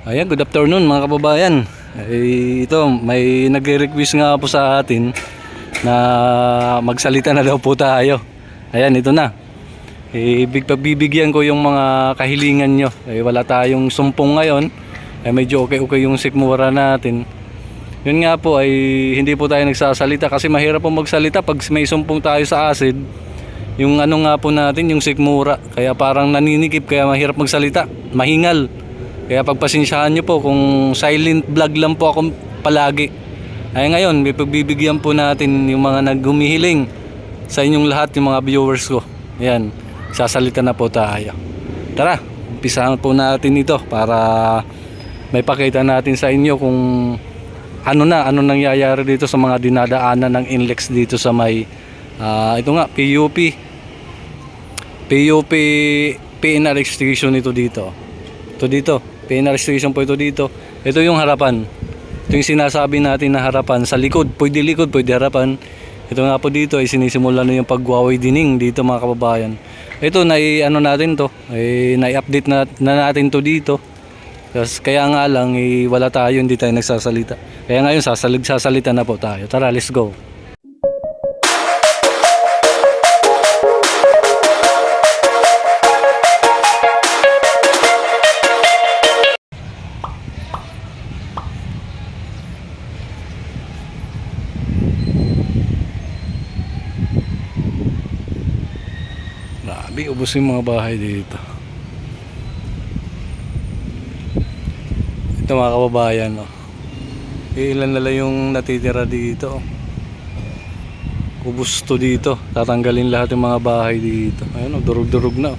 Ayan, good afternoon mga kababayan. Ito, may nagre-request nga po sa atin na magsalita na daw po tayo. Ayan, ito na. Pagbibigyan ko yung mga kahilingan nyo. Wala tayong sumpong ngayon. Medyo okay yung sikmura natin. Yun nga po ay hindi po tayo nagsasalita kasi mahirap po magsalita pag may sumpong tayo sa acid. Yung ano nga po natin, yung sikmura. Kaya parang naninikip, kaya mahirap magsalita. Mahingal. Kaya pagpasensyahan nyo po kung silent vlog lang po ako palagi. Ay ngayon, may pagbibigyan po natin yung mga naghumihiling sa inyong lahat, yung mga viewers ko. Ayan, sasalita na po tayo. Tara, umpisahan po natin ito para may pakita natin sa inyo kung ano nangyayari dito sa mga dinadaanan ng NLEX dito sa may ito nga, PNR station ito dito. Ito dito, PNR station po ito dito. Ito yung harapan. Ito yung sinasabi natin na harapan sa likod. Pwede likod, pwede harapan. Ito nga po dito ay sinisimula na yung pagwawidening dito mga kababayan. Ito natin to, na-update na natin to dito. Kaya nga lang wala tayo, hindi tayo nagsasalita. Kaya ngayon sasalita na po tayo. Tara, let's go. Grabe, ubos yung mga bahay dito. Ito mga kababayan, no? Ilan na lang yung natitira dito. Ubos to dito. Tatanggalin lahat yung mga bahay dito. Ayun, durug-durug na.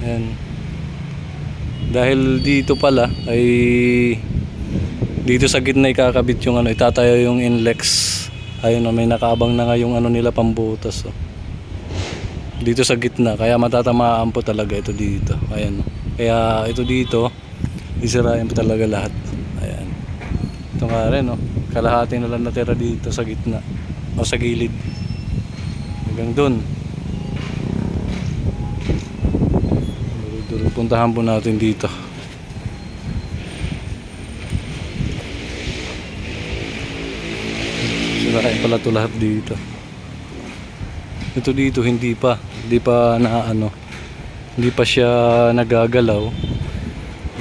Ayan. Dahil dito pala ay dito sa gitna ikakabit yung itatayo yung NLEX. Ayun, may nakaabang na nga yung nila pambutas. Dito sa gitna, kaya matatamaan po talaga ito dito. Ayan. Kaya ito dito isirain po talaga lahat. Ayan. Ito nga rin, kalahati na lang natira dito sa gitna o sa gilid hanggang dun. Puntahan po natin dito. Sirain pala ito lahat dito. Ito dito hindi pa hindi pa siya nagagalaw.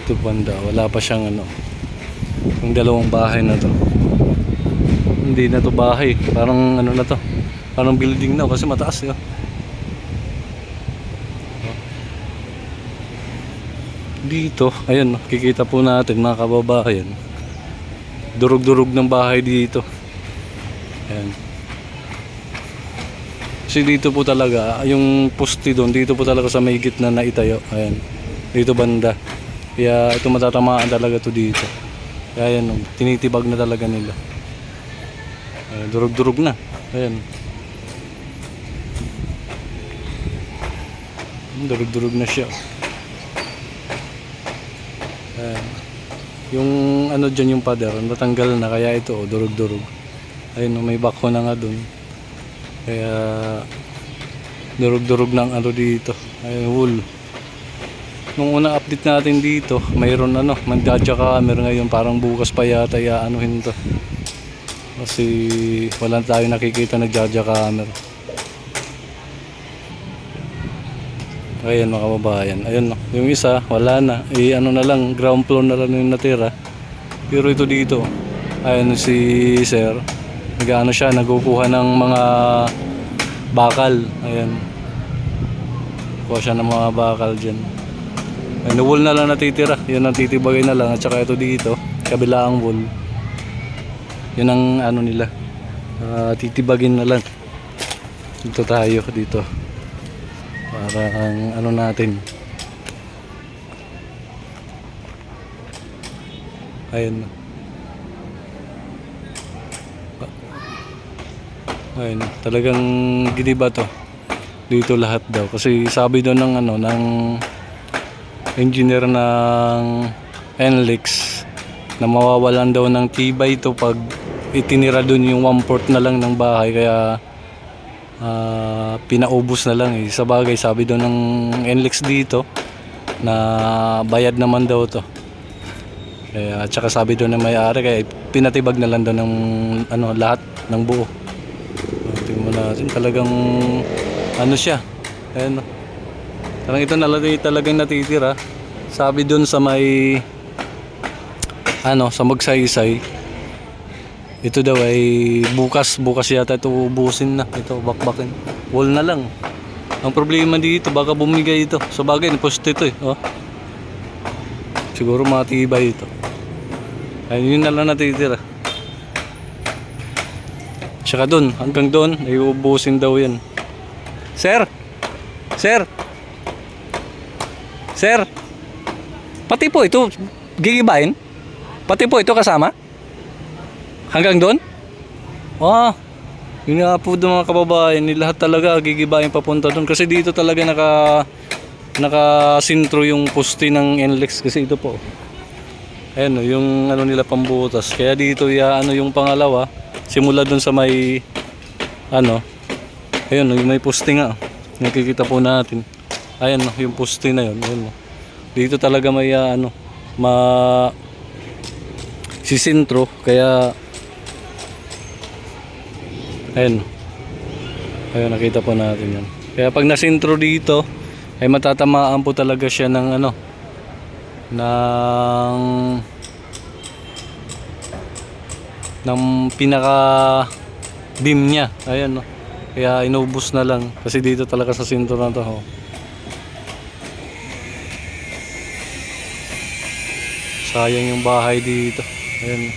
Ito banda, wala pa siyang yung dalawang bahay na to. Hindi na to bahay, parang na to, parang building na kasi mataas yun. Dito, ayun, kikita po natin mga kababayan, durug-durug ng bahay dito. Ayan. Kasi dito po talaga, yung poste doon, dito po talaga sa may gitna na itayo. Ayan, dito banda. Kaya ito matatamaan talaga to dito. Kaya yan, tinitibag na talaga nila. Ayan, durug-durug na. Ayan. Durug-durug na siya. Ayan. Yung dyan yung pader, natanggal na, kaya ito durug-durug. Ayun, may bako na nga dun. Kaya durug-durug ng dito. Ayun, wool. Nung unang update natin dito, mayroon mandadya camera ngayon, parang bukas pa yata anuhin to. Kasi wala tayong nakikita nagdadya camera. Ayan mga kababayan, ayun yung isa wala na, na lang, ground floor na lang yung natira. Pero ito dito, ayun si sir, siya, nagkukuha ng mga bakal. Ayan, kuha siya ng mga bakal dyan. Ay, wool na lang natitira, yun ang titibagay na lang. At saka ito dito, kabilaang wool, yun ang nila, titibagin na lang. Dito tayo dito para ang natin. Ayun, ayun, talagang giniba to dito lahat daw, kasi sabi daw ng engineer ng NLEX na mawawalan daw ng tibay ito pag itinira dun yung 1/4 na lang ng bahay. Kaya pinaubos na lang sa bagay, sabi daw ng NLEX dito na bayad naman daw to. Kaya, at saka sabi doon ng may-ari, kaya pinatibag na lang doon ng ano, lahat ng buo. Tingnan mo natin, talagang ano siya. Ayan. Parang ito na lang talagang natitira. Sabi doon sa may ano, sa Magsaysay, ito daw ay bukas yata ito ubusin na. Ito, bakbakin. Wall na lang. Ang problema dito, baka bumigay ito. Sa bagay, poste ito eh. Oh. Siguro matibay ito. Ayun, yun na lang natitira. Tsaka doon, hanggang doon, ay ubusin daw yan. Sir! Sir! Sir! Pati po ito, gigibahin? Pati po ito kasama? Hanggang doon? Ah, yun nga po doon mga kababayan, lahat talaga gigibahin papunta doon. Kasi dito talaga nakasintro yung poste ng NLEX kasi ito po. Ayan o, yung ano nila pambutas. Kaya dito ano yung pangalawa, simula doon sa may ano, ayun o, yung may poste nga. Nakikita po natin. Ayan o, yung poste na yun. Ayun, o. Dito talaga may ano, sisintro. Kaya ayun. Ayun, nakita po natin yan. Kaya pag nasintro dito, ay matatamaan po talaga siya ng ano, ng pinaka beam niya. Ayan, no. Kaya inubos na lang kasi dito talaga sa sintro na to. Oh. Sayang yung bahay dito. Ayan.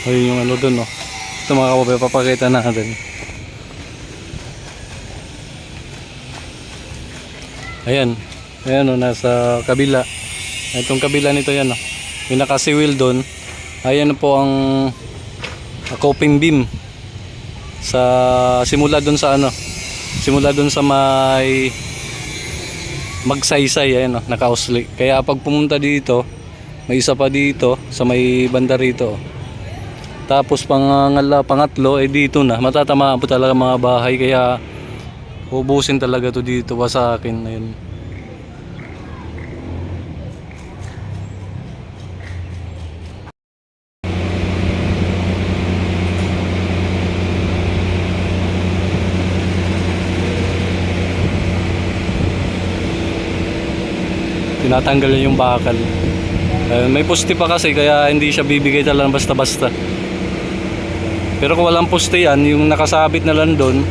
Ayun yung ano dun, no. Ito mga kababayan, papakita natin. Ayan. Ayan, no, nasa kabila. Itong kabila nito yan, no. Yung nakasiwil dun. Ayan po ang coping beam. Simula dun sa ano. Simula dun sa may Magsaysay, ayan, no, nakausli. Kaya pag pumunta dito, may isa pa dito sa may banda rito. Tapos pangatlo ay dito na. Matatamaan po talaga mga bahay kaya ubusin talaga to dito sa akin. Ayun. Tinatanggal yung bakal. May poste pa kasi kaya hindi siya bibigay talaga basta-basta. Pero kung walang poste yan, yung nakasabit na lang doon,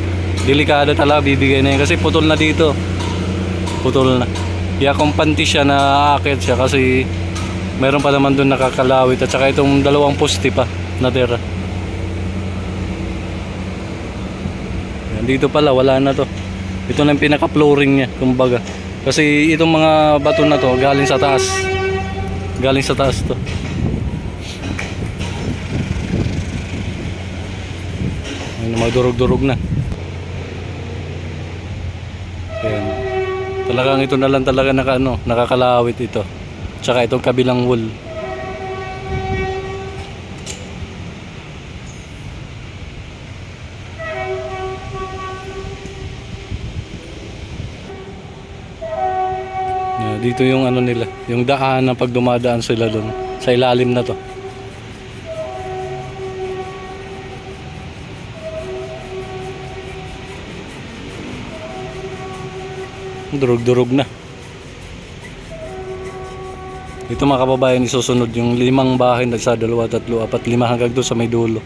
delikado talaga bibigay na yan kasi putol na dito. Putol na. Kaya kung panti siya na aakit siya kasi meron pa naman doon nakakalawit at saka itong dalawang poste pa natira. Yan, dito pala wala na to. Ito na yung pinaka-flooring niya, kumbaga. Kasi itong mga bato na to galing sa taas. Galing sa taas to. Ayun, magdurog-durog na. Ayan. Talagang ito na lang talaga nakakalawit ito. Tsaka itong kabilang wall. Dito yung ano nila, yung daan na pag dumadaan sila doon sa ilalim na to. Durog-durog na. Ito mga kababayan, isusunod yung 5 bahay na sa 2, 3, 4, 5 hanggang doon sa may dulo.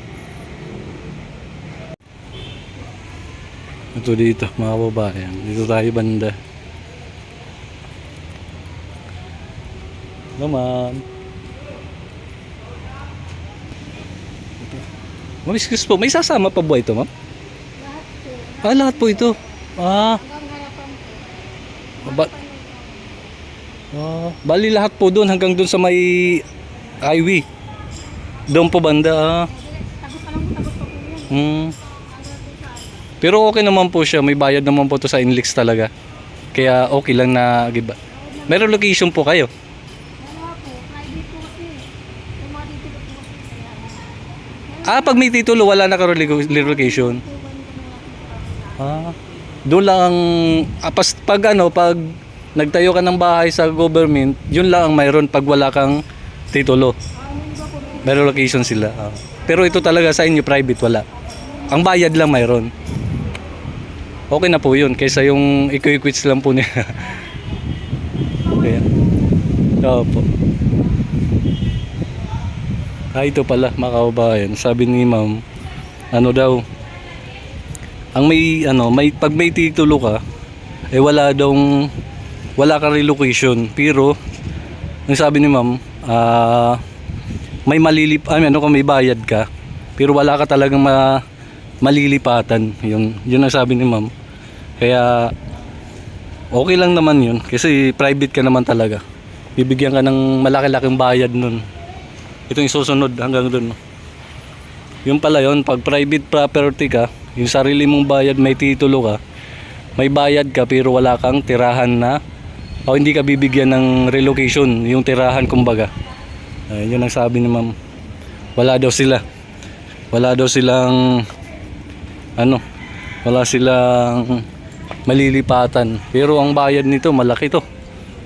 Ito dito mga kababayan, dito tayo banda. Hello ma'am. Ma'am, excuse po, may sasama pa ba ito ma'am? Lahat po. Lahat po ito. Bali lahat po doon hanggang doon sa may highway. Doon po banda. Pero okay naman po siya, may bayad naman po to sa NLEX talaga. Kaya okay lang na giba. Meron location po kayo? Pag may titulo wala na ka relocation. Doon lang ang pag nagtayo ka ng bahay sa government, yun lang ang mayroon pag wala kang titulo. May relocation sila. Pero ito talaga sa inyo private wala. Ang bayad lang mayroon. Okay na po yun kaysa yung i-quits lang po niya. Kaya. Opo. Ito pala mga kababayan, sabi ni ma'am, ano daw, ang may pag may titulo ka, wala kang relocation. Pero ang sabi ni ma'am, may kung may bayad ka, pero wala ka talagang malilipatan. Yun ang sabi ni ma'am. Kaya okay lang naman yun kasi private ka naman talaga. Bibigyan ka ng malaki-laking bayad nun. Ito yung susunod hanggang dun. Yung pala yun, pag private property ka, yung sarili mong bayad, may titulo ka, may bayad ka pero wala kang tirahan o hindi ka bibigyan ng relocation, yung tirahan kumbaga. Yun ang sabi ni ma'am. Wala silang malilipatan. Pero ang bayad nito malaki to.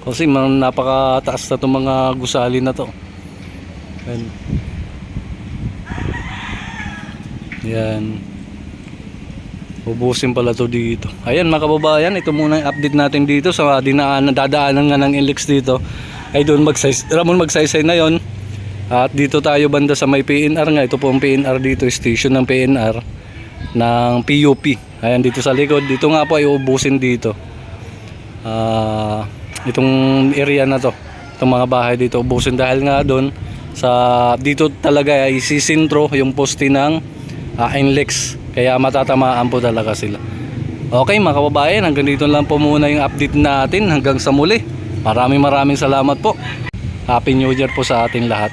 Kasi napakataas na itong mga gusali na to. Yan. Ubusin pala to dito. Ayan mga kababayan, ito muna yung update natin dito sa dadaanan nga ng NLEX dito. Ay doon magsaysay na yon. At dito tayo banda sa may PNR nga. Ito po ang PNR dito, station ng PNR ng PUP. Ayan dito sa likod. Dito nga po ay ubusin dito. Itong area na to. Itong mga bahay dito ubusin dahil nga doon dito talaga ay sisintro yung poste ng NLEX. Kaya matatamaan po talaga sila. Okay mga kababayan, hanggang dito lang po muna yung update natin. Hanggang sa muli. Maraming salamat po. Happy New Year po sa ating lahat.